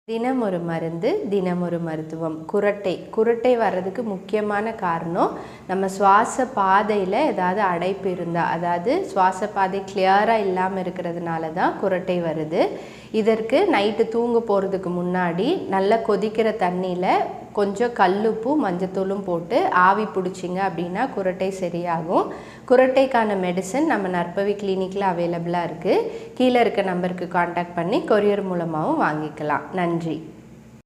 தினம் ஒரு மருந்து தினம் ஒரு மருத்துவம். குரட்டை வர்றதுக்கு முக்கியமான காரணம் நம்ம சுவாச பாதையில் ஏதாவது அடைப்பு இருந்தால், அதாவது சுவாச பாதை கிளியராக இல்லாமல் இருக்கிறதுனால தான் குரட்டை வருது. இதற்கு நைட்டு தூங்க போகிறதுக்கு முன்னாடி நல்லா கொதிக்கிற தண்ணியில் கொஞ்சம் கல்லுப்பும் மஞ்சத்தூளும் போட்டு ஆவி பிடிச்சிங்க அப்படின்னா குரட்டை சரியாகும். குரட்டைக்கான மெடிசன் நம்ம நற்பவி கிளினிக்கில் அவைலபிளாக இருக்குது. கீழே இருக்க நம்பருக்கு காண்டாக்ட் பண்ணி கொரியர் மூலமாகவும் வாங்கிக்கலாம். நன்றி.